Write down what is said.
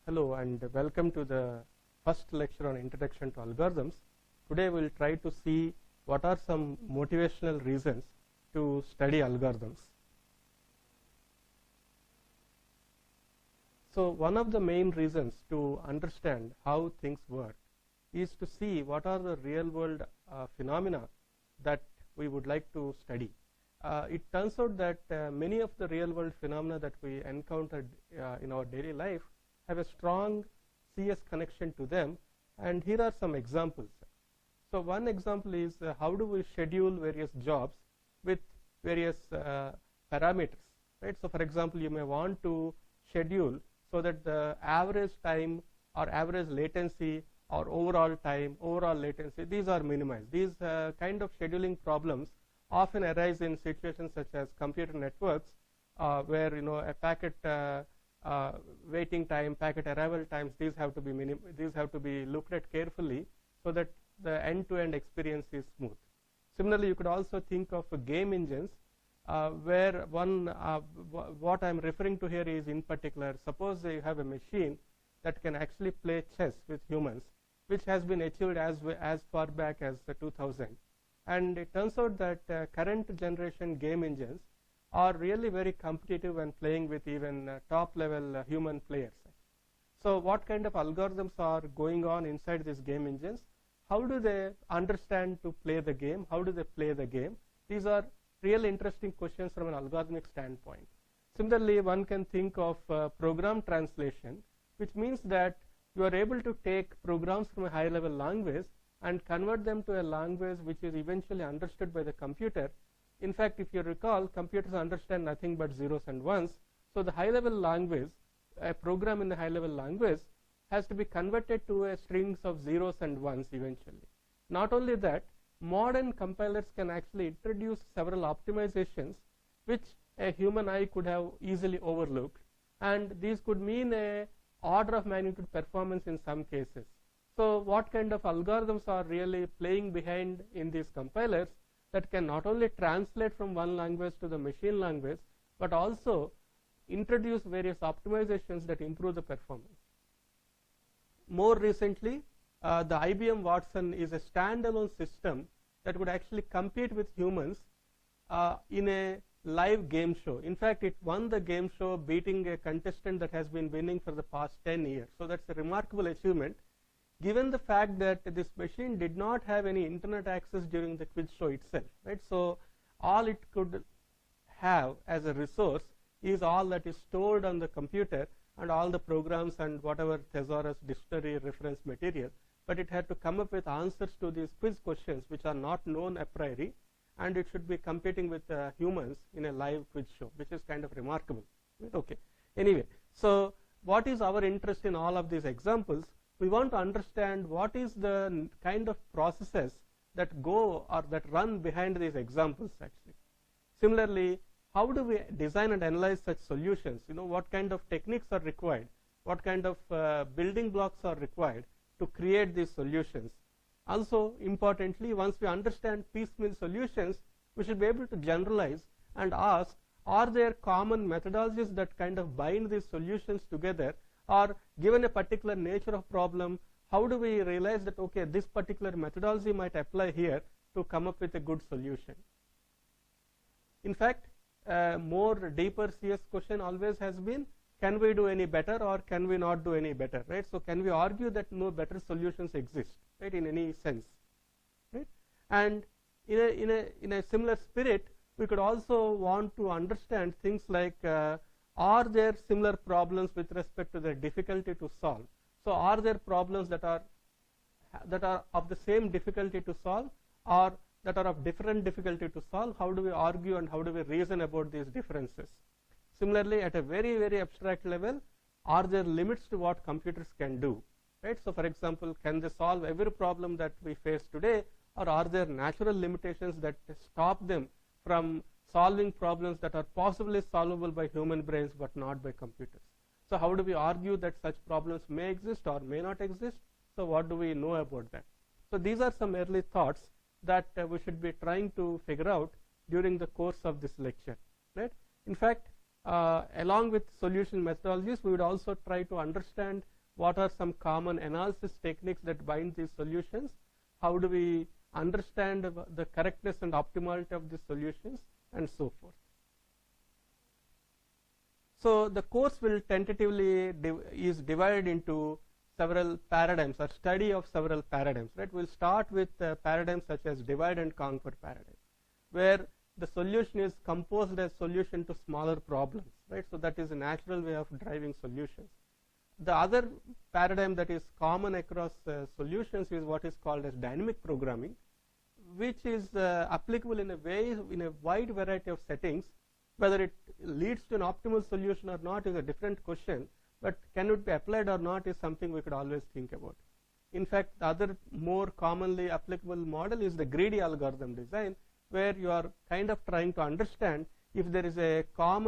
Hello and welcome to the first lecture on Introduction to Algorithms. Today we will try to see what are some motivational reasons to study algorithms. So one of the main reasons to understand how things work is to see what are the real world phenomena that we would like to study. It turns out that many of the real world phenomena that we encountered in our daily life have a strong CS connection to them, and here are some examples. So one example is how do we schedule various jobs with various parameters, right? So for example, you may want to schedule so that the average time or average latency or overall time, overall latency, these are minimized. These kind of scheduling problems often arise in situations such as computer networks where a packet waiting time, packet arrival times, these have to be looked at carefully so that the end-to-end experience is smooth. Similarly, you could also think of game engines where what I'm referring to here is, in particular, suppose you have a machine that can actually play chess with humans, which has been achieved as far back as 2000. And it turns out that current generation game engines are really very competitive when playing with even top level human players. So what kind of algorithms are going on inside these game engines? How do they understand to play the game? How do they play the game? These are really interesting questions from an algorithmic standpoint. Similarly, one can think of program translation, which means that you are able to take programs from a high level language and convert them to a language which is eventually understood by the computer. In fact, if you recall, computers understand nothing but zeros and ones. So the high level language, a program in the high level language, has to be converted to a strings of zeros and ones eventually. Not only that, modern compilers can actually introduce several optimizations which a human eye could have easily overlooked, and these could mean a order of magnitude performance in some cases. So what kind of algorithms are really playing behind in these compilers that can not only translate from one language to the machine language, but also introduce various optimizations that improve the performance. More recently, the IBM Watson is a standalone system that would actually compete with humans in a live game show. In fact, it won the game show, beating a contestant that has been winning for the past 10 years. So that's a remarkable achievement, given the fact that this machine did not have any internet access during the quiz show itself, right? So all it could have as a resource is all that is stored on the computer and all the programs and whatever thesaurus, dictionary, reference material, but it had to come up with answers to these quiz questions which are not known a priori, and it should be competing with humans in a live quiz show, which is kind of remarkable. Okay. Anyway, so what is our interest in all of these examples? We want to understand what is the kind of processes that go or that run behind these examples actually. Similarly, how do we design and analyze such solutions? What kind of techniques are required? What kind of building blocks are required to create these solutions? Also, importantly, once we understand piecemeal solutions, we should be able to generalize and ask, are there common methodologies that kind of bind these solutions together? Or given a particular nature of problem, how do we realize that, okay, this particular methodology might apply here to come up with a good solution? In fact, more deeper CS question always has been, can we do any better or can we not do any better, right? So can we argue that no better solutions exist, right, in any sense, right? And in a similar spirit, we could also want to understand things like, are there similar problems with respect to their difficulty to solve? So are there problems that are of the same difficulty to solve or that are of different difficulty to solve? How do we argue and how do we reason about these differences? Similarly, at a very, very abstract level, are there limits to what computers can do, right? So for example, can they solve every problem that we face today, or are there natural limitations that stop them from solving problems that are possibly solvable by human brains but not by computers? So how do we argue that such problems may exist or may not exist? So what do we know about that? So these are some early thoughts that we should be trying to figure out during the course of this lecture, right? In fact, along with solution methodologies, we would also try to understand what are some common analysis techniques that bind these solutions, how do we understand the correctness and optimality of these solutions, and so forth. So the course will tentatively is divided into several paradigms, or study of several paradigms, right? We'll start with paradigms such as divide and conquer paradigm, where the solution is composed as solution to smaller problems, right? So that is a natural way of driving solutions. The other paradigm that is common across solutions is what is called as dynamic programming, which is applicable in a wide variety of settings. Whether it leads to an optimal solution or not is a different question, but can it be applied or not is something we could always think about. In fact, the other more commonly applicable model is the greedy algorithm design, where you are kind of trying to understand if there is a common